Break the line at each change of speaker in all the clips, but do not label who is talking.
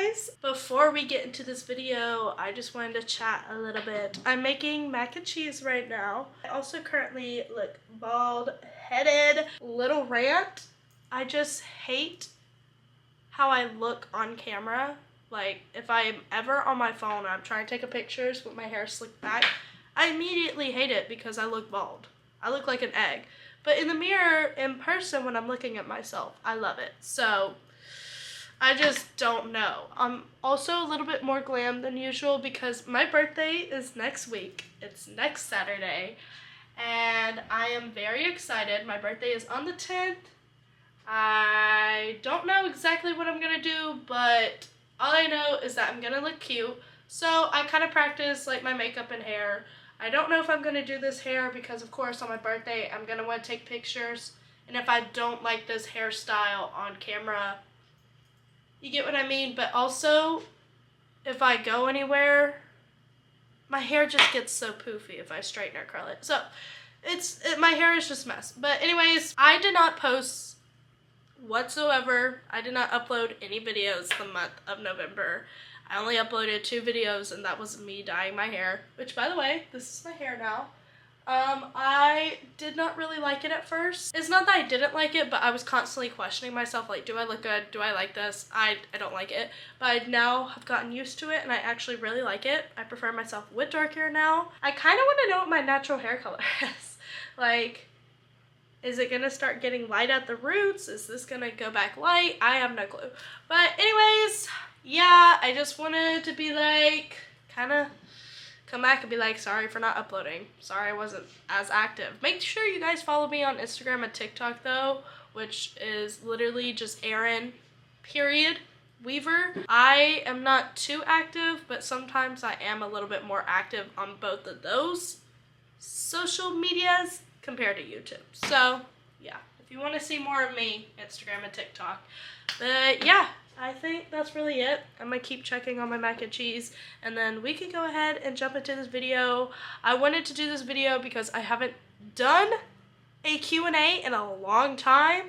guys! Before we get into this video, I just wanted to chat a little bit. I'm making mac and cheese right now. I also currently look bald-headed. Little rant. I just hate how I look on camera. Like, if I'm ever on my phone and I'm trying to take a pictures with my hair slicked back, I immediately hate it because I look bald. I look like an egg. But in the mirror, in person, when I'm looking at myself, I love it. So, I just don't know. I'm also a little bit more glam than usual because my birthday is next week. It's next Saturday. And I am very excited. My birthday is on the 10th. I don't know exactly what I'm going to do, but all I know is that I'm going to look cute. So I kind of practice like my makeup and hair. I don't know if I'm going to do this hair because, of course, on my birthday, I'm going to want to take pictures. And if I don't like this hairstyle on camera, you get what I mean? But also, if I go anywhere, my hair just gets so poofy if I straighten or curl it. So, my hair is just a mess. But anyways, I did not post whatsoever. I did not upload any videos the month of November. I only uploaded 2 videos, and that was me dyeing my hair. Which, by the way, this is my hair now. I did not really like it at first. It's not that I didn't like it, but I was constantly questioning myself, like, do I look good? Do I like this? I don't like it. But I now have gotten used to it, and I actually really like it. I prefer myself with dark hair now. I kind of want to know what my natural hair color is. Like, is it gonna start getting light at the roots? Is this gonna go back light? I have no clue. But anyways, yeah, I just wanted to be like, kind of come back and be like, sorry for not uploading. Sorry I wasn't as active. Make sure you guys follow me on Instagram and TikTok though, which is literally just Erin, period, Weaver. I am not too active, but sometimes I am a little bit more active on both of those social medias compared to YouTube. So yeah, if you want to see more of me, Instagram and TikTok. But yeah, I think that's really it. I'm gonna keep checking on my mac and cheese, and then we can go ahead and jump into this video. I wanted to do this video because I haven't done a Q&A in a long time,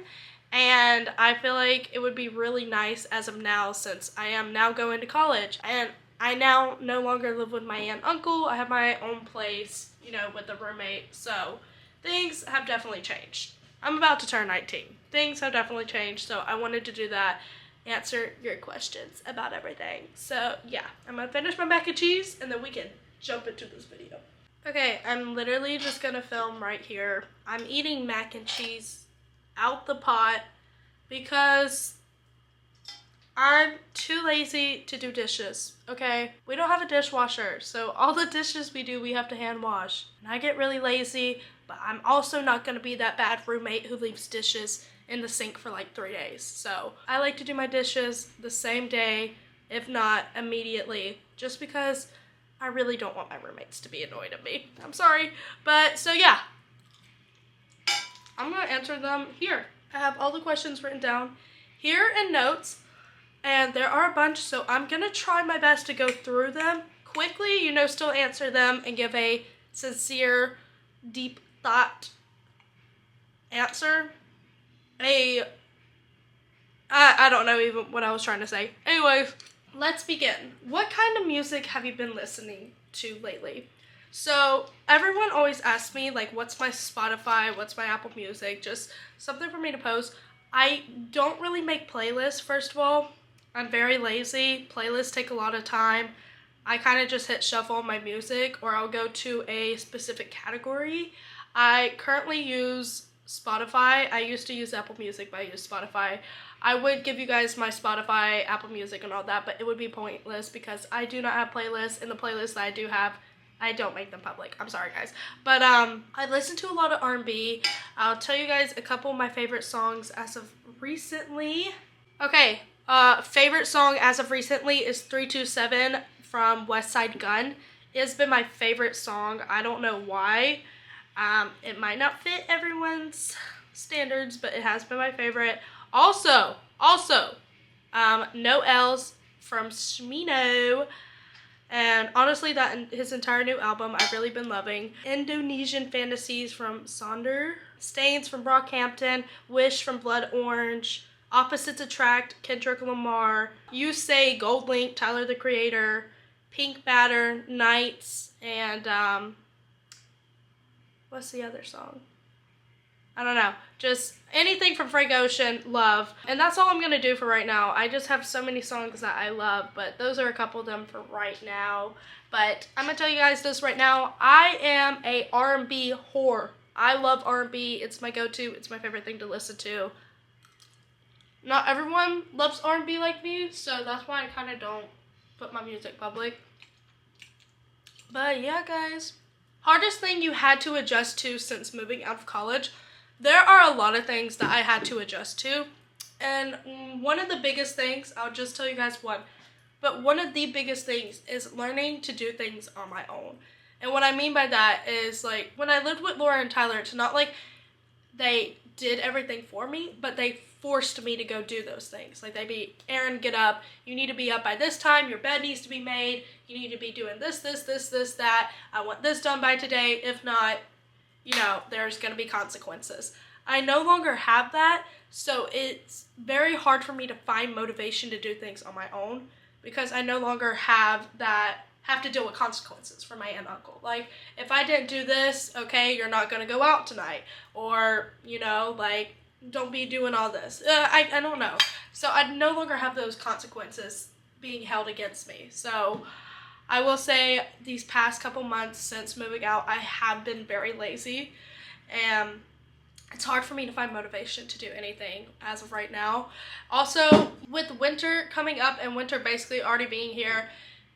and I feel like it would be really nice as of now, since I am now going to college, and I now no longer live with my aunt and uncle. I have my own place, you know, with a roommate, so things have definitely changed. I'm about to turn 19. Things have definitely changed, so I wanted to do that, answer your questions about everything. So yeah, I'm gonna finish my mac and cheese and then we can jump into this video. Okay, I'm literally just gonna film right here. I'm eating mac and cheese out the pot because I'm too lazy to do dishes, okay? We don't have a dishwasher, so all the dishes we do, we have to hand wash. And I get really lazy, but I'm also not gonna be that bad roommate who leaves dishes in the sink for like 3 days. So I like to do my dishes the same day, if not immediately, just because I really don't want my roommates to be annoyed at me. I'm sorry. But so yeah, I'm gonna answer them here. I have all the questions written down here in notes, and there are a bunch, so I'm gonna try my best to go through them quickly, you know, still answer them and give a sincere, deep thought answer. I don't know even what I was trying to say. Anyways, let's begin. What kind of music have you been listening to lately? So everyone always asks me, like, what's my Spotify, what's my Apple Music, just something for me to post. I don't really make playlists, first of all. I'm very lazy. Playlists take a lot of time. I kind of just hit shuffle on my music, or I'll go to a specific category. I currently use Spotify. I used to use Apple Music, but I use Spotify. I would give you guys my Spotify, Apple Music, and all that, but it would be pointless because I do not have playlists, and the playlists that I do have, I don't make them public. I'm sorry, guys. But I listen to a lot of R&B. I'll tell you guys a couple of my favorite songs as of recently. Okay, favorite song as of recently is 327 from West Side Gun. It has been my favorite song. I don't know why. It might not fit everyone's standards, but it has been my favorite. Also, No L's from Smino. And honestly, that his entire new album I've really been loving. Indonesian Fantasies from Sonder. Stains from Brockhampton. Wish from Blood Orange. Opposites Attract, Kendrick Lamar. You Say, Gold Link, Tyler the Creator. Pink Batter, Nights, and what's the other song? I don't know. Just anything from Frank Ocean, love. And that's all I'm going to do for right now. I just have so many songs that I love, but those are a couple of them for right now. But I'm going to tell you guys this right now. I am a R&B whore. I love R&B. It's my go-to. It's my favorite thing to listen to. Not everyone loves R&B like me, so that's why I kind of don't put my music public. But yeah, guys. Hardest thing you had to adjust to since moving out of college. There are a lot of things that I had to adjust to. And one of the biggest things, I'll just tell you guys one, but one of the biggest things is learning to do things on my own. And what I mean by that is, like, when I lived with Laura and Tyler, it's not like they did everything for me, but they forced me to go do those things. Like, they'd be, Aaron, get up. You need to be up by this time. Your bed needs to be made. You need to be doing this, that. I want this done by today. If not, you know, there's going to be consequences. I no longer have that, so it's very hard for me to find motivation to do things on my own because I no longer have to deal with consequences for my aunt and uncle. Like, if I didn't do this, okay, you're not going to go out tonight. Or, you know, like, don't be doing all this. I don't know. So I no longer have those consequences being held against me. So I will say these past couple months since moving out, I have been very lazy. And it's hard for me to find motivation to do anything as of right now. Also, with winter coming up and winter basically already being here,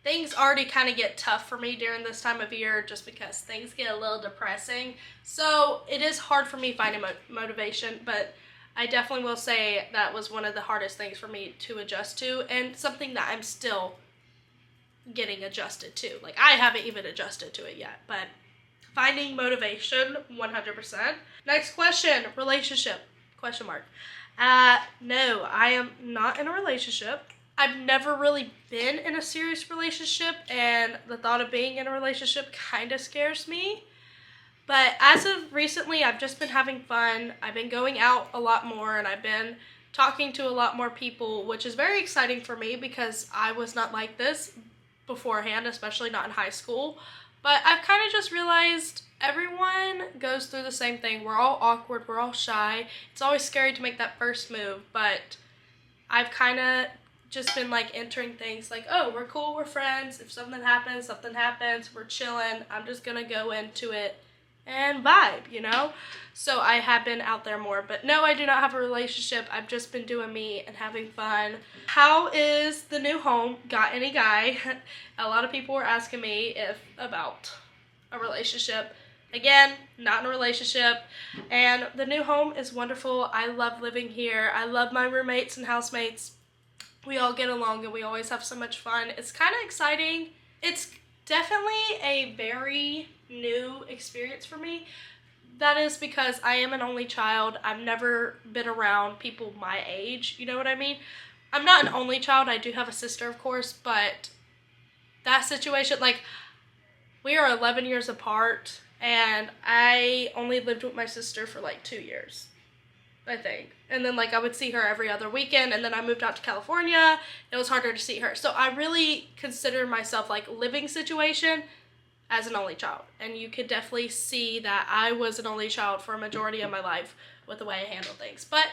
things already kind of get tough for me during this time of year just because things get a little depressing. So it is hard for me finding motivation, but I definitely will say that was one of the hardest things for me to adjust to and something that I'm still getting adjusted to. Like, I haven't even adjusted to it yet, but finding motivation, 100%. Next question, relationship, question mark. No, I am not in a relationship. I've never really been in a serious relationship, and the thought of being in a relationship kind of scares me. But as of recently, I've just been having fun. I've been going out a lot more, and I've been talking to a lot more people, which is very exciting for me because I was not like this beforehand, especially not in high school. But I've kind of just realized everyone goes through the same thing. We're all awkward. We're all shy. It's always scary to make that first move, but I've kind of just been like entering things like, oh, we're cool, we're friends. If something happens, we're chilling. I'm just gonna go into it and vibe, you know? So I have been out there more, but no, I do not have a relationship. I've just been doing me and having fun. How is the new home? Got any guy? A lot of people were asking me about a relationship. Again, not in a relationship. And the new home is wonderful. I love living here. I love my roommates and housemates. We all get along and we always have so much fun. It's kind of exciting. It's definitely a very new experience for me. That is because I am an only child. I've never been around people my age, you know what I mean? I'm not an only child. I do have a sister, of course, but that situation, like, we are 11 years apart, and I only lived with my sister for like 2 years, I think. And then, like, I would see her every other weekend, and then I moved out to California. It was harder to see her. So I really consider myself, like, living situation as an only child. And you could definitely see that I was an only child for a majority of my life with the way I handle things. But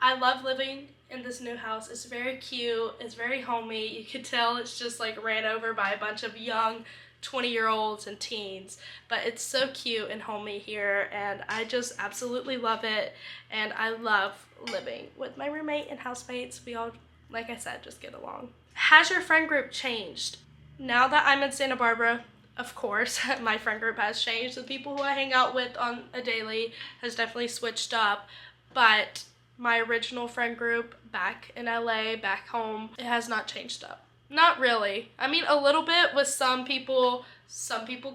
I love living in this new house. It's very cute. It's very homey. You could tell it's just, like, ran over by a bunch of young 20-year-olds and teens, but it's so cute and homey here, and I just absolutely love it. And I love living with my roommate and housemates. We all, like I said, just get along. Has your friend group changed? Now that I'm in Santa Barbara, of course, my friend group has changed. The people who I hang out with on a daily has definitely switched up, but my original friend group back in LA, back home, it has not changed up. Not really. I mean, a little bit with some people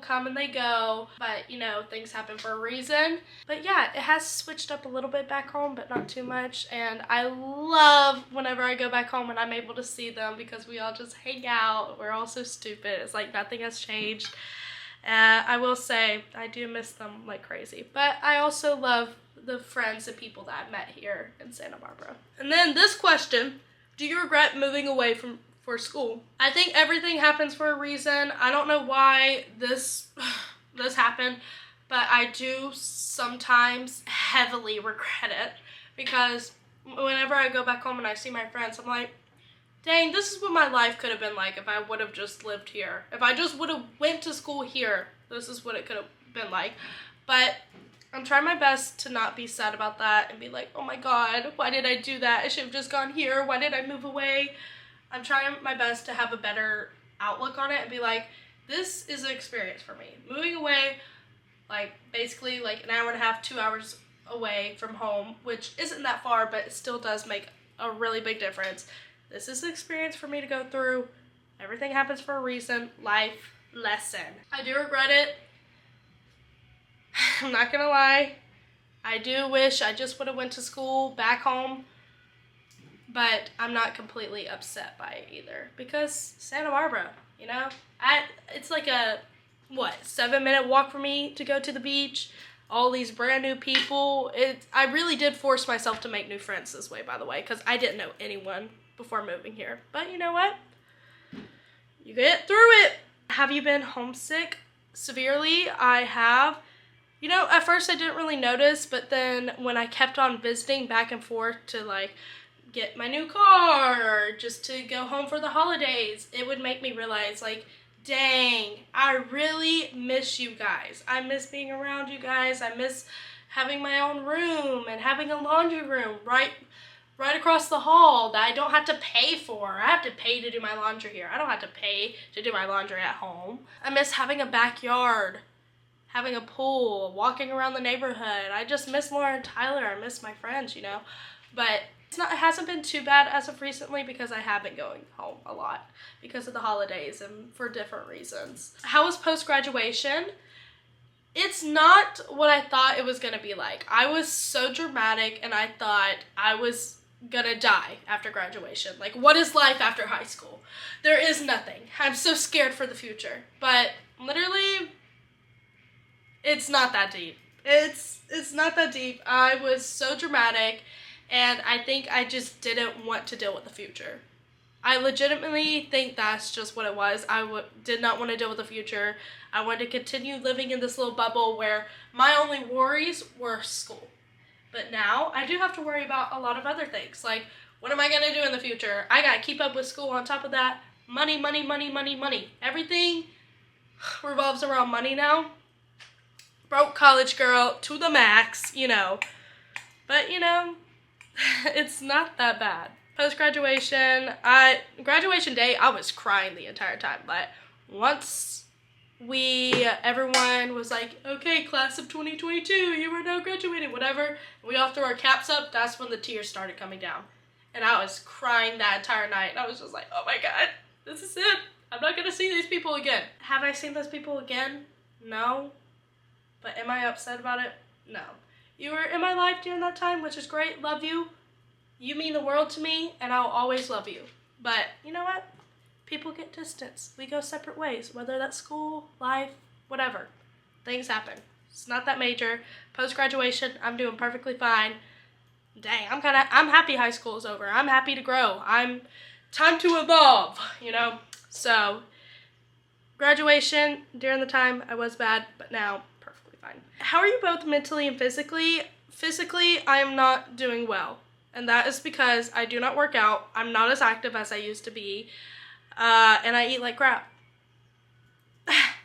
come and they go, but, you know, things happen for a reason. But yeah, it has switched up a little bit back home, but not too much. And I love whenever I go back home and I'm able to see them because we all just hang out. We're all so stupid. It's like nothing has changed. I will say I do miss them like crazy, but I also love the friends and people that I met here in Santa Barbara. And then this question, do you regret moving away for school? I think everything happens for a reason. I don't know why this happened, but I do sometimes heavily regret it, because whenever I go back home and I see my friends, I'm like, dang, this is what my life could have been like if I would have just lived here. If I just would have went to school here, this is what it could have been like. But I'm trying my best to not be sad about that and be like, oh my God, why did I do that? I should have just gone here. Why did I move away? I'm trying my best to have a better outlook on it and be like, this is an experience for me. Moving away, like basically like an hour and a half, 2 hours away from home, which isn't that far, but it still does make a really big difference. This is an experience for me to go through. Everything happens for a reason. Life lesson. I do regret it. I'm not gonna lie. I do wish I just would have went to school back home, but I'm not completely upset by it either, because Santa Barbara, you know, it's like a 7-minute walk for me to go to the beach. All these brand new people. I really did force myself to make new friends this way, by the way, because I didn't know anyone before moving here. But you know what? You get through it. Have you been homesick severely? I have. You know, at first I didn't really notice, but then when I kept on visiting back and forth to like get my new car or just to go home for the holidays, it would make me realize like, dang, I really miss you guys. I miss being around you guys. I miss having my own room and having a laundry room right across the hall that I don't have to pay for. I have to pay to do my laundry here. I don't have to pay to do my laundry at home. I miss having a backyard, having a pool, walking around the neighborhood. I just miss Laura and Tyler. I miss my friends, you know. But it hasn't been too bad as of recently, because I have been going home a lot because of the holidays and for different reasons. How was post-graduation? It's not what I thought it was gonna be like. I was so dramatic and I thought I was gonna die after graduation. Like, what is life after high school? There is nothing. I'm so scared for the future. But literally, it's not that deep. It's not that deep. I was so dramatic, and I think I just didn't want to deal with the future. I legitimately think that's just what it was. I did not want to deal with the future. I wanted to continue living in this little bubble where my only worries were school. But now I do have to worry about a lot of other things. Like, what am I going to do in the future? I got to keep up with school. On top of that, money, money, money, money, money. Everything revolves around money now. Broke college girl to the max, you know. But, you know, it's not that bad. Post-graduation, graduation day, I was crying the entire time. But once everyone was like, okay, class of 2022, you are now graduated, whatever. We all threw our caps up. That's when the tears started coming down. And I was crying that entire night. And I was just like, oh my God, this is it. I'm not going to see these people again. Have I seen those people again? No. But am I upset about it? No. You were in my life during that time, which is great. Love you. You mean the world to me, and I'll always love you. But you know what? People get distance. We go separate ways, whether that's school, life, whatever. Things happen. It's not that major. Post-graduation, I'm doing perfectly fine. Dang, I'm happy high school is over. I'm happy to grow. Time to evolve, you know? So, graduation, during the time, I was bad, but now, perfectly fine. How are you both mentally and physically? Physically, I am not doing well. And that is because I do not work out. I'm not as active as I used to be. And I eat like crap.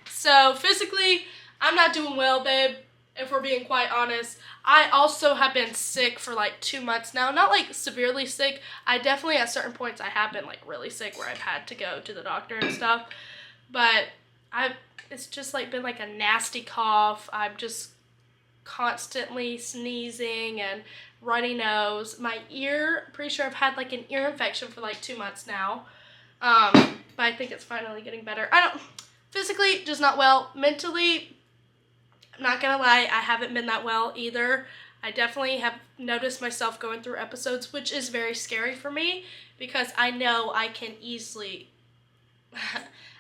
So physically, I'm not doing well, babe, if we're being quite honest. I also have been sick for like 2 months now. Not like severely sick. I definitely at certain points I have been like really sick where I've had to go to the doctor and stuff. But it's just like been like a nasty cough. I'm just constantly sneezing and runny nose. My ear, pretty sure I've had like an ear infection for like 2 months now. But I think it's finally getting better. Physically, just not well. Mentally, I'm not gonna lie, I haven't been that well either. I definitely have noticed myself going through episodes, which is very scary for me because I know I can easily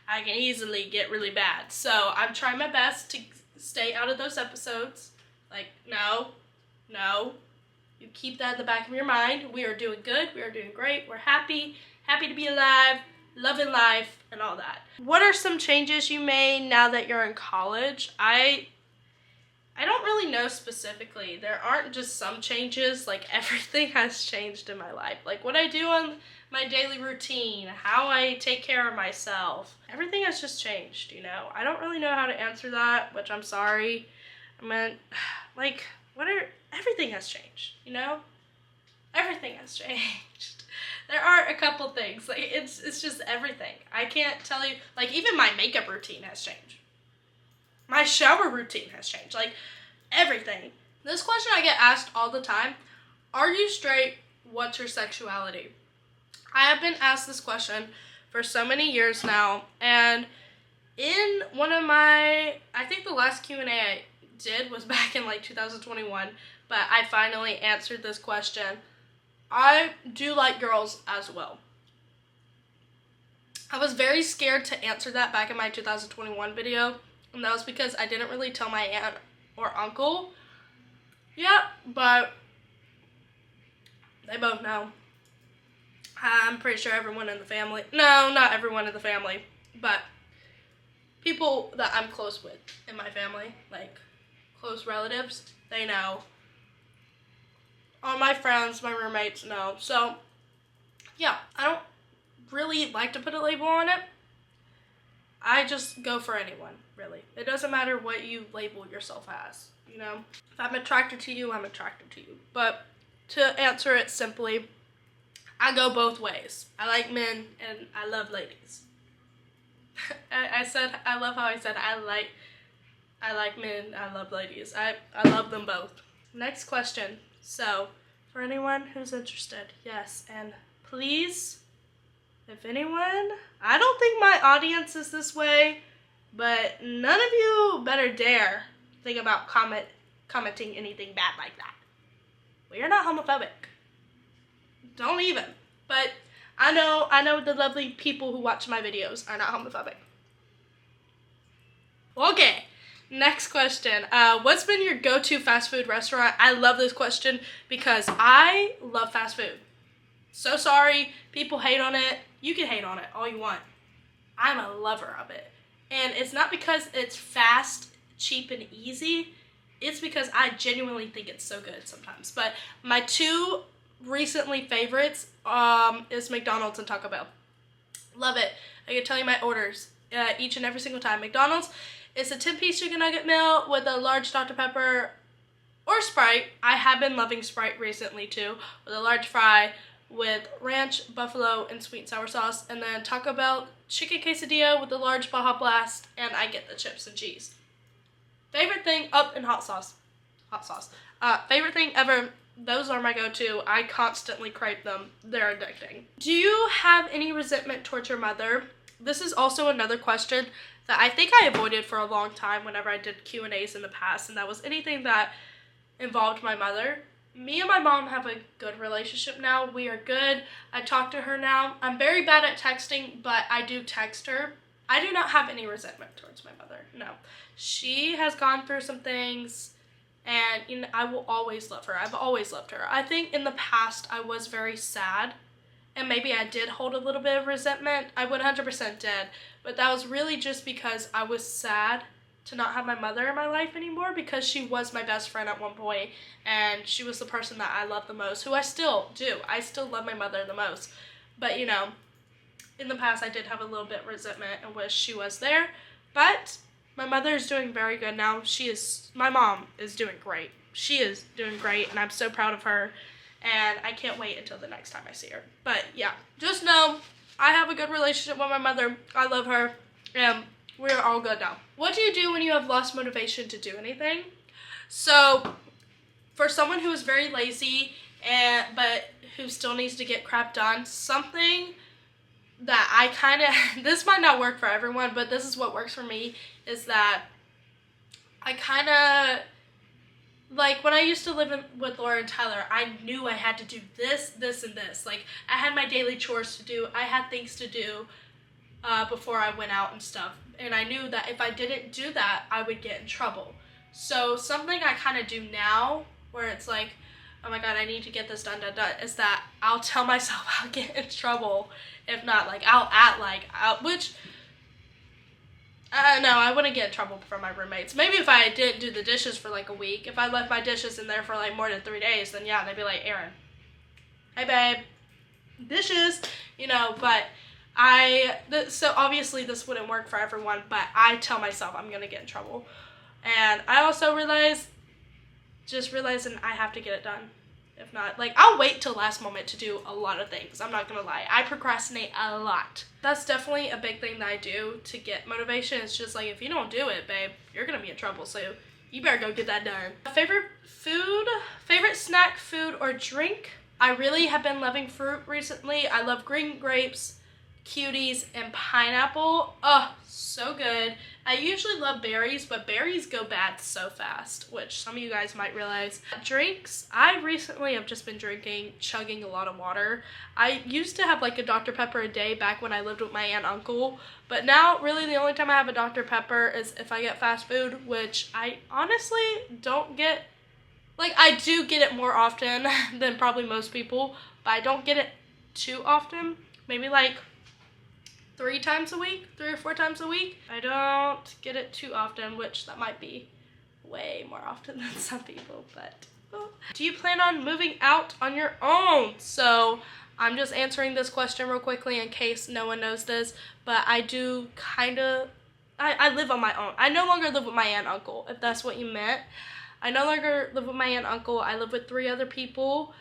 I can easily get really bad. So I'm trying my best to stay out of those episodes. Like, no. You keep that in the back of your mind. We are doing good. We are doing great. We're happy to be alive, loving life, and all that. What are some changes you made now that you're in college? I don't really know specifically. There aren't just some changes. Like, everything has changed in my life. Like, what I do on my daily routine, how I take care of myself. Everything has just changed, you know? I don't really know how to answer that, which I'm sorry. I mean, like, everything has changed, you know? Everything has changed. There are a couple things. Like, it's just everything. I can't tell you, like, even my makeup routine has changed. My shower routine has changed. Like, everything. This question I get asked all the time. Are you straight? What's your sexuality? I have been asked this question for so many years now, and in one of my, I think the last Q&A I did was back in like 2021, but I finally answered this question. I do like girls as well. I was very scared to answer that back in my 2021 video, and that was because I didn't really tell my aunt or uncle yet, but they both know. I'm pretty sure everyone in the family, no, not everyone in the family, but people that I'm close with in my family, like close relatives, they know. All my friends, my roommates know. So, yeah, I don't really like to put a label on it. I just go for anyone, really. It doesn't matter what you label yourself as, you know? If I'm attracted to you, I'm attracted to you. But to answer it simply, I go both ways. I like men and I love ladies. I love how I said I like men, I love ladies. I love them both. Next question. So, for anyone who's interested, yes, and please, if anyone, I don't think my audience is this way, but none of you better dare think about commenting anything bad like that. We are not homophobic. Don't even. But I know the lovely people who watch my videos are not homophobic. Okay, next question. What's been your go-to fast food restaurant? I love this question because I love fast food. So sorry, people hate on it. You can hate on it all you want. I'm a lover of it. And it's not because it's fast, cheap, and easy. It's because I genuinely think it's so good sometimes. But my two recently favorites is McDonald's and Taco Bell. Love it. I can tell you my orders each and every single time. McDonald's is a 10-piece chicken nugget meal with a large Dr. Pepper or Sprite. I have been loving Sprite recently too, with a large fry with ranch, buffalo, and sweet and sour sauce. And then Taco Bell chicken quesadilla with a large Baja Blast, and I get the chips and cheese. Favorite thing, and hot sauce. Favorite thing ever, those are my go-to. I constantly crave them. They're addicting. Do you have any resentment towards your mother? This is also another question that I think I avoided for a long time whenever I did Q&As in the past, and that was anything that involved my mother. Me and my mom have a good relationship now. We are good. I talk to her now. I'm very bad at texting, but I do text her. I do not have any resentment towards my mother, no. She has gone through some things, and I will always love her. I've always loved her. I think in the past I was very sad, and maybe I did hold a little bit of resentment. I 100% did, but that was really just because I was sad to not have my mother in my life anymore, because she was my best friend at one point, and she was the person that I loved the most, who I still do. I still love my mother the most, but in the past I did have a little bit of resentment and wish she was there, but my mother is doing very good now. My mom is doing great. She is doing great, and I'm so proud of her, and I can't wait until the next time I see her. But yeah, just know I have a good relationship with my mother. I love her, and we're all good now. What do you do when you have lost motivation to do anything? So, for someone who is very lazy, but who still needs to get crap done, something that I this might not work for everyone, but this is what works for me, is that I like, when I used to live with Laura and Tyler, I knew I had to do this, this, and this. Like, I had my daily chores to do. I had things to do. before I went out and stuff. And I knew that if I didn't do that, I would get in trouble. So something I kind of do now, where it's like, oh my god, I need to get this done, is that I'll tell myself I'll get in trouble. If not, like, I'll act like, which, no, I wouldn't get in trouble from my roommates. Maybe if I didn't do the dishes for like a week, if I left my dishes in there for like more than 3 days, then yeah, they'd be like, Erin, hey babe, dishes, you know, but so obviously this wouldn't work for everyone, but I tell myself I'm gonna get in trouble. And I also realizing I have to get it done. If not, like, I'll wait till last moment to do a lot of things. I'm not gonna lie. I procrastinate a lot. That's definitely a big thing that I do to get motivation. It's just like, if you don't do it, babe, you're gonna be in trouble. So you better go get that done. Favorite snack, food, or drink? I really have been loving fruit recently. I love green grapes, cuties, and pineapple. Oh, so good. I usually love berries, but berries go bad so fast, which some of you guys might realize. Drinks, I recently have just been chugging a lot of water. I used to have like a Dr. Pepper a day back when I lived with my aunt and uncle, but now really the only time I have a Dr. Pepper is if I get fast food, which I honestly don't get. Like, I do get it more often than probably most people, but I don't get it too often. Maybe like 3 or 4 times a week. I don't get it too often, which that might be way more often than some people, but do you plan on moving out on your own? So I'm just answering this question real quickly in case no one knows this, but I do I live on my own. I no longer live with my aunt and uncle, if that's what you meant. I no longer live with my aunt and uncle. I live with 3 other people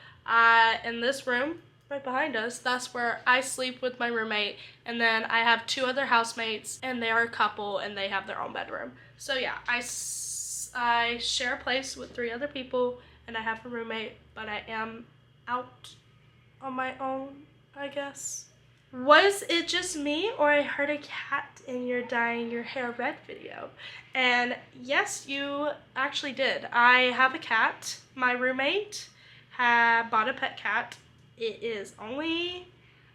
in this room right behind us. That's where I sleep with my roommate, and then I have 2 other housemates, and they are a couple, and they have their own bedroom. So yeah, I share a place with 3 other people, and I have a roommate, but I am out on my own, I guess. Was it just me, or I heard a cat in your dyeing your hair red video? And yes, you actually did. I have a cat. My roommate bought a pet cat. It is only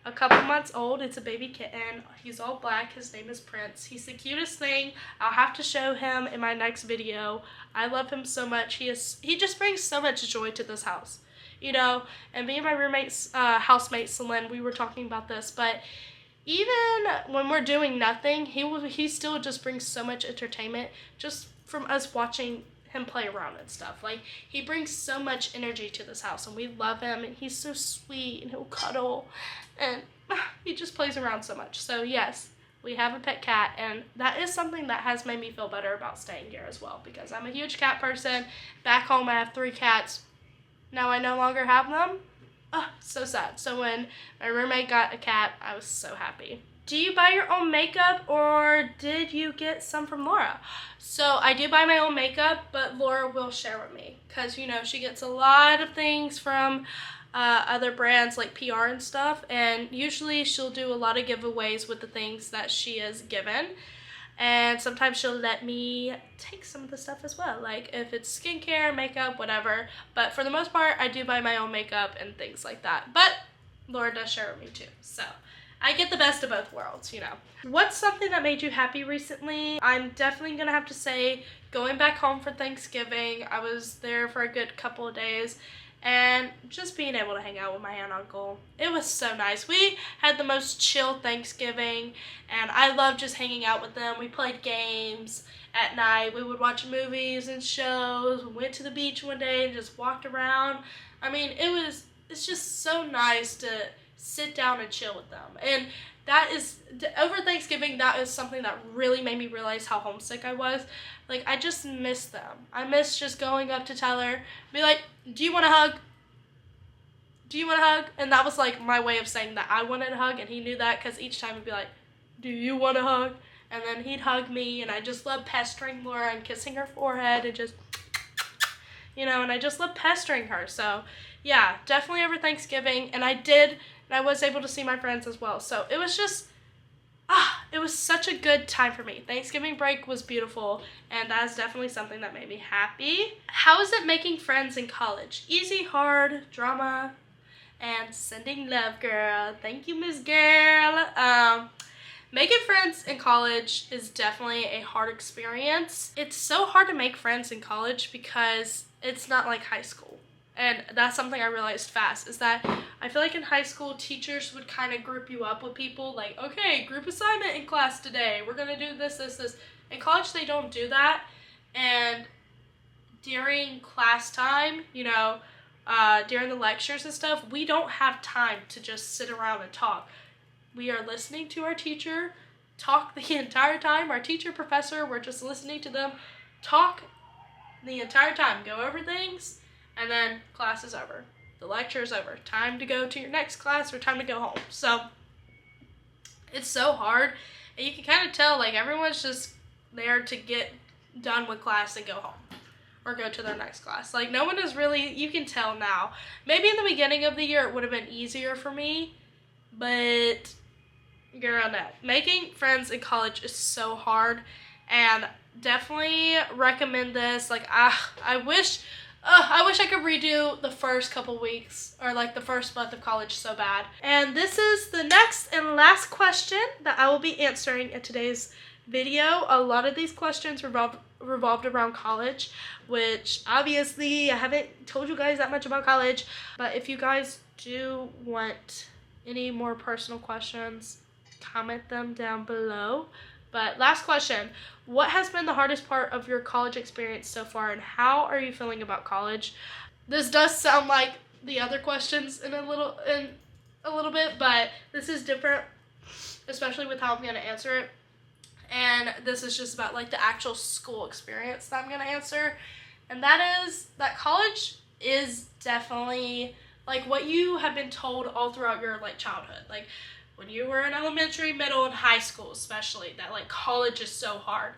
a couple months old. It's a baby kitten. He's all black. His name is Prince. He's the cutest thing. I'll have to show him in my next video. I love him so much. He just brings so much joy to this house, you know. And me and my roommate's housemate Celine, we were talking about this, but even when we're doing nothing, he still just brings so much entertainment just from us watching him play around and stuff. Like, he brings so much energy to this house, and we love him, and he's so sweet, and he'll cuddle, and he just plays around so much. So yes, we have a pet cat, and that is something that has made me feel better about staying here as well, because I'm a huge cat person. Back home I have 3 cats. Now I no longer have them. Oh, so sad. So when my roommate got a cat, I was so happy. Do you buy your own makeup, or did you get some from Laura? So I do buy my own makeup, but Laura will share with me, because, you know, she gets a lot of things from other brands like PR and stuff, and usually she'll do a lot of giveaways with the things that she has given. And sometimes she'll let me take some of the stuff as well, like if it's skincare, makeup, whatever. But for the most part, I do buy my own makeup and things like that. But Laura does share with me too, so I get the best of both worlds, you know. What's something that made you happy recently? I'm definitely gonna have to say going back home for Thanksgiving. I was there for a good couple of days, and just being able to hang out with my aunt and uncle. It was so nice. We had the most chill Thanksgiving, and I loved just hanging out with them. We played games at night. We would watch movies and shows. We went to the beach one day and just walked around. I mean, it's just so nice to sit down and chill with them. And that is, over Thanksgiving, that is something that really made me realize how homesick I was. Like, I just miss them. I miss just going up to Tyler, be like, do you want a hug? Do you want a hug? And that was like my way of saying that I wanted a hug, and he knew that, because each time he'd be like, do you want a hug? And then he'd hug me, and I just love pestering Laura and kissing her forehead and just, you know, and I just love pestering her. So yeah, definitely over Thanksgiving. And I was able to see my friends as well. So it was just, it was such a good time for me. Thanksgiving break was beautiful, and that's definitely something that made me happy. How is it making friends in college? Easy, hard, drama, and sending love, girl. Thank you, Miss Girl. Making friends in college is definitely a hard experience. It's so hard to make friends in college because it's not like high school. And that's something I realized fast, is that I feel like in high school, teachers would kind of group you up with people, like, okay, group assignment in class today. We're going to do this, this, this. In college, they don't do that. And during class time, during the lectures and stuff, we don't have time to just sit around and talk. We are listening to our teacher talk the entire time. Our teacher, professor, we're just listening to them talk the entire time, go over things, and then class is over. The lecture is over. Time to go to your next class or time to go home. So it's so hard. And you can kind of tell, like, everyone's just there to get done with class and go home or go to their next class. Like, no one is really, you can tell now. Maybe in the beginning of the year it would have been easier for me, but girl, no. Making friends in college is so hard, and definitely recommend this. Like, I wish I could redo the first couple weeks or like the first month of college so bad. And this is the next and last question that I will be answering in today's video. A lot of these questions revolved around college, which obviously I haven't told you guys that much about college. But if you guys do want any more personal questions, comment them down below. But last question, what has been the hardest part of your college experience so far, and how are you feeling about college? This does sound like the other questions in a little bit, but this is different, especially with how I'm going to answer it. And this is just about like the actual school experience that I'm going to answer. And that is that college is definitely like what you have been told all throughout your like childhood. Like when you were in elementary, middle, and high school especially, that like college is so hard.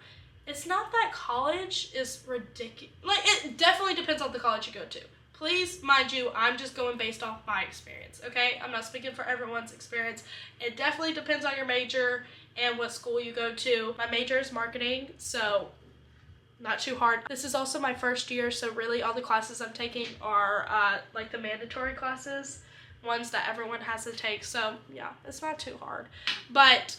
It's not that college is ridiculous. Like, it definitely depends on the college you go to. Please, mind you, I'm just going based off my experience, okay? I'm not speaking for everyone's experience. It definitely depends on your major and what school you go to. My major is marketing, so not too hard. This is also my first year, so really all the classes I'm taking are like the mandatory classes, ones that everyone has to take. So yeah, it's not too hard, but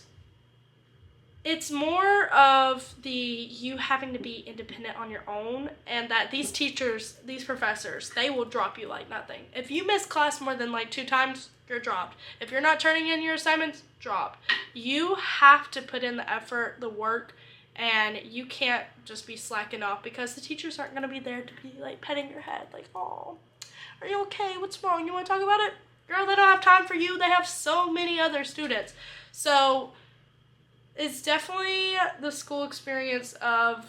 it's more of you having to be independent on your own, and that these teachers, these professors, they will drop you like nothing. If you miss class more than like 2 times, you're dropped. If you're not turning in your assignments, dropped. You have to put in the effort, the work, and you can't just be slacking off, because the teachers aren't going to be there to be like petting your head like, oh, are you okay? What's wrong? You want to talk about it? Girl, they don't have time for you. They have so many other students. So it's definitely the school experience of,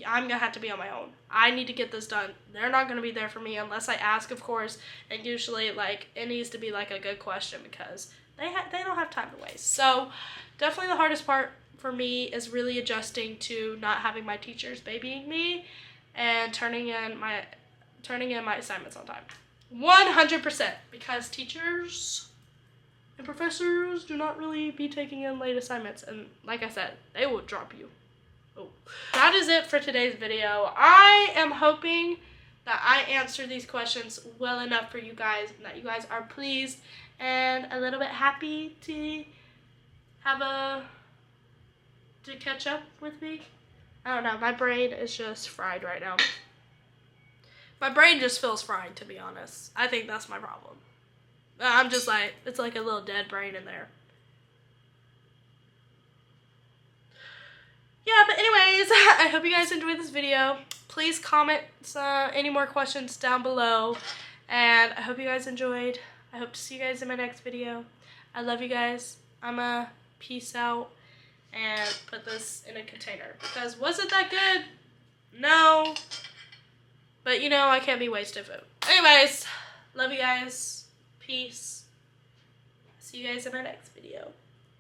I'm going to have to be on my own. I need to get this done. They're not going to be there for me unless I ask, of course. And usually, like, it needs to be like a good question, because they don't have time to waste. So definitely the hardest part for me is really adjusting to not having my teachers babying me and turning in my assignments on time. 100%, because teachers and professors do not really be taking in late assignments, and like I said, they will drop you. Oh. That is it for today's video. I am hoping that I answered these questions well enough for you guys, and that you guys are pleased and a little bit happy to catch up with me. I don't know, my brain is just fried right now. My brain just feels fried, to be honest. I think that's my problem. I'm just like, it's like a little dead brain in there. Yeah, but anyways, I hope you guys enjoyed this video. Please comment any more questions down below. And I hope you guys enjoyed. I hope to see you guys in my next video. I love you guys. I'ma peace out and put this in a container. Because was it that good? No. But you know, I can't be wasted food. Anyways, love you guys. Peace. See you guys in my next video.